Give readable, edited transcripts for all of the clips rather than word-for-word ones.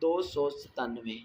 297۔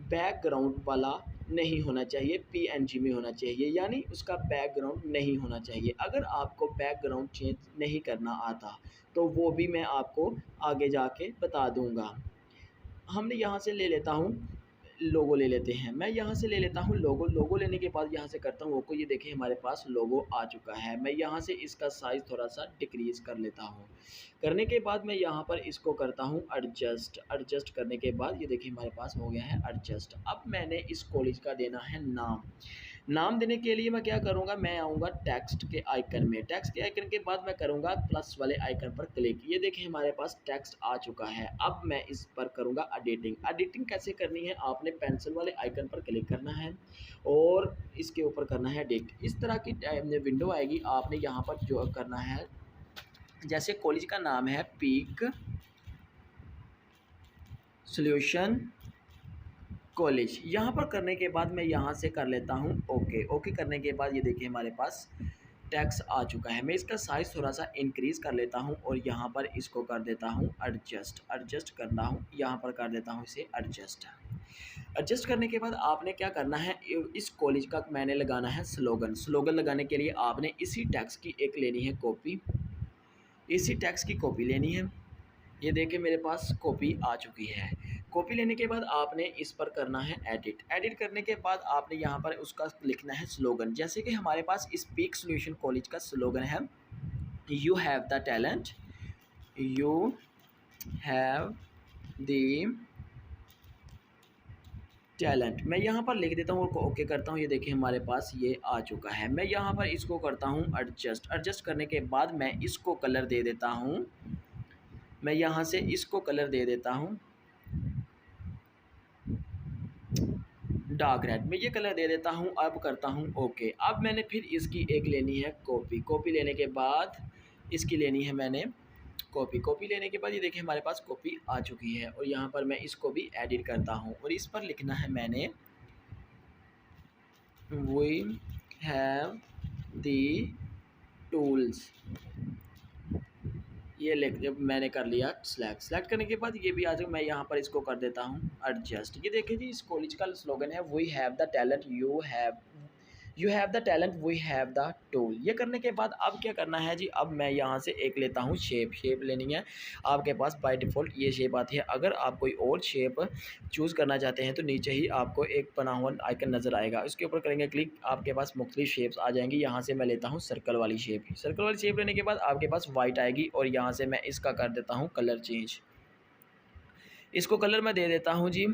Back ground वाला नहीं होना चाहिए, PNG में होना चाहिए, यानी उसका बैक ग्राउंड नहीं होना चाहिए। अगर आपको बैक ग्राउंड चेंज नहीं करना आता तो वो भी मैं आपको आगे जाके बता दूंगा। हमने यहाँ से ले लेता हूँ, लोगो ले लेते हैं। मैं यहाँ से ले लेता हूँ लोगो। लोगो लेने के बाद यहाँ से करता हूँ ओको। ये देखिए हमारे पास लोगो आ चुका है। मैं यहाँ से इसका साइज़ थोड़ा सा डिक्रीज़ कर लेता हूँ। करने के बाद मैं यहाँ पर इसको करता हूँ एडजस्ट। एडजस्ट करने के बाद ये देखिए हमारे पास हो गया है एडजस्ट। अब मैंने इस कॉलेज का देना है नाम। नाम देने के लिए मैं क्या करूँगा, मैं आऊँगा टेक्स्ट के आइकन में। टेक्स्ट के आइकन के बाद मैं करूँगा प्लस वाले आइकन पर क्लिक। ये देखिए हमारे पास टेक्स्ट आ चुका है। अब मैं इस पर करूँगा एडिटिंग। एडिटिंग कैसे करनी है, आपने पेंसिल वाले आइकन पर क्लिक करना है और इसके ऊपर करना है एडिट। इस तरह की विंडो आएगी। आपने यहाँ पर जो करना है, जैसे कॉलेज का नाम है पीक सॉल्यूशन कॉलेज, यहाँ पर करने के बाद मैं यहाँ से कर लेता हूँ ओके। ओके करने के बाद ये देखिए हमारे पास टेक्स्ट आ चुका है। मैं इसका साइज़ थोड़ा सा इंक्रीज़ कर लेता हूँ और यहाँ पर इसको कर देता हूँ एडजस्ट। एडजस्ट करना हूँ, यहाँ पर कर देता हूँ इसे एडजस्ट। एडजस्ट करने के बाद आपने क्या करना है, इस कॉलेज का मैंने लगाना है स्लोगन। स्लोगन लगाने के लिए आपने इसी टेक्स्ट की एक लेनी है कॉपी, इसी टेक्स्ट की कॉपी लेनी है। ये देखिए मेरे पास कॉपी आ चुकी है। कॉपी लेने के बाद आपने इस पर करना है एडिट। एडिट करने के बाद आपने यहाँ पर उसका लिखना है स्लोगन। जैसे कि हमारे पास इस पीक सॉल्यूशन कॉलेज का स्लोगन है, you have the talent, you have the talent. मैं यहाँ पर लिख देता हूँ और ओके करता हूँ। ये देखिए हमारे पास ये आ चुका है। मैं यहाँ पर इसको करता हूँ एडजस्ट। एडजस्ट करने के बाद मैं इसको कलर दे देता हूँ। मैं यहाँ से इसको कलर दे देता हूँ डार्क रेड में, ये कलर दे देता हूँ। अब करता हूँ ओके। अब मैंने फिर इसकी एक लेनी है कॉपी। कॉपी लेने के बाद इसकी लेनी है मैंने कॉपी। कॉपी लेने के बाद ये देखिए हमारे पास कॉपी आ चुकी है और यहाँ पर मैं इसको भी एडिट करता हूँ और इस पर लिखना है मैंने वी हैव द टूल्स। ये मैंने कर लिया सेलेक्ट करने के बाद ये भी आ जाए। मैं यहाँ पर इसको कर देता हूँ एडजस्ट। ये देखिए जी इस कॉलेज का स्लोगन है we have the talent, you have the talent, we have the tool. ये करने के बाद अब क्या करना है जी, अब मैं यहाँ से एक लेता हूँ शेप। शेप लेनी है। आपके पास बाय डिफ़ॉल्ट ये शेप आती है। अगर आप कोई और शेप चूज़ करना चाहते हैं तो नीचे ही आपको एक बना हुआ आइकन नज़र आएगा, उसके ऊपर करेंगे क्लिक, आपके पास मुख्तलिफ शेप्स आ जाएंगी। यहाँ से मैं लेता हूँ सर्कल वाली शेप। सर्कल वाली शेप लेने के बाद आपके पास वाइट आएगी और यहाँ से मैं इसका कर देता हूँ कलर चेंज। इसको कलर मैं दे देता हूँ जी,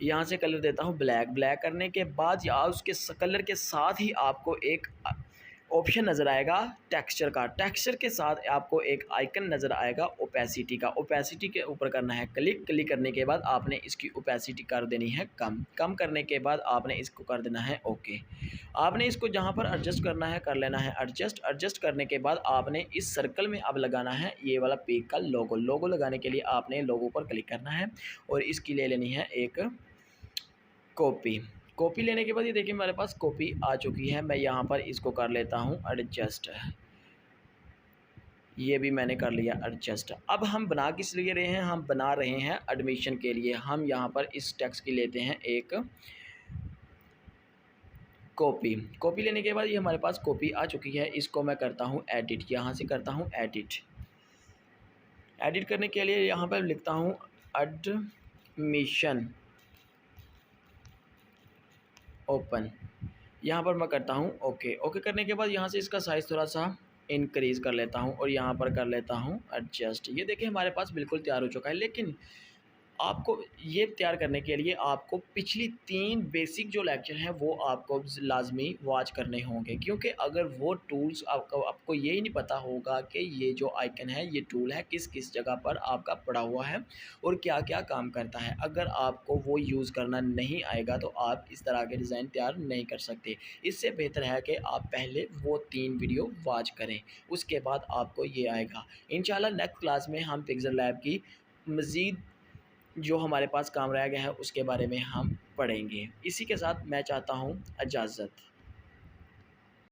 यहाँ से कलर देता हूँ ब्लैक। ब्लैक करने के बाद या उसके कलर के साथ ही आपको एक ऑप्शन नज़र आएगा टेक्सचर का। टेक्सचर के साथ आपको एक आइकन नज़र आएगा ओपेसिटी का। ओपेसिटी के ऊपर करना है क्लिक। क्लिक करने के बाद आपने इसकी ओपेसिटी कर देनी है कम। कम करने के बाद आपने इसको कर देना है ओके। आपने इसको जहाँ पर एडजस्ट करना है कर लेना है एडजस्ट। एडजस्ट करने के बाद आपने इस सर्कल में अब लगाना है ये वाला पीक का लोगो। लोगो लगाने के लिए आपने लोगो पर क्लिक करना है और इसकी ले लेनी है एक कॉपी। कॉपी लेने के बाद ये देखिए हमारे पास कॉपी आ चुकी है। मैं यहाँ पर इसको कर लेता हूँ एडजस्ट। ये भी मैंने कर लिया एडजस्ट। अब हम बना किस लिए रहे हैं, हम बना रहे हैं एडमिशन के लिए। हम यहाँ पर इस टेक्स्ट की लेते हैं एक कॉपी। कॉपी लेने के बाद ये हमारे पास कॉपी आ चुकी है। इसको मैं करता हूँ एडिट। यहाँ से करता हूँ एडिट। एडिट करने के लिए यहाँ पर लिखता हूँ एडमिशन ओपन। यहाँ पर मैं करता हूँ ओके। ओके करने के बाद यहाँ से इसका साइज़ थोड़ा सा इंक्रीज़ कर लेता हूँ और यहाँ पर कर लेता हूँ एडजस्ट। ये देखिए हमारे पास बिल्कुल तैयार हो चुका है। लेकिन आपको ये तैयार करने के लिए आपको पिछली 3 बेसिक जो लेक्चर हैं वो आपको लाजमी वॉच करने होंगे, क्योंकि अगर वो टूल्स आपको ये ही नहीं पता होगा कि ये जो आइकन है ये टूल है किस किस जगह पर आपका पड़ा हुआ है और क्या क्या काम करता है। अगर आपको वो यूज़ करना नहीं आएगा तो आप इस तरह के डिज़ाइन तैयार नहीं कर सकते। इससे बेहतर है कि आप पहले वो 3 वीडियो वॉच करें, उसके बाद आपको ये आएगा। इंशाल्लाह नेक्स्ट क्लास में हम पिक्सल लैब की मज़ीद जो हमारे पास काम रह गया है उसके बारे में हम पढ़ेंगे। इसी के साथ मैं चाहता हूँ इजाज़त।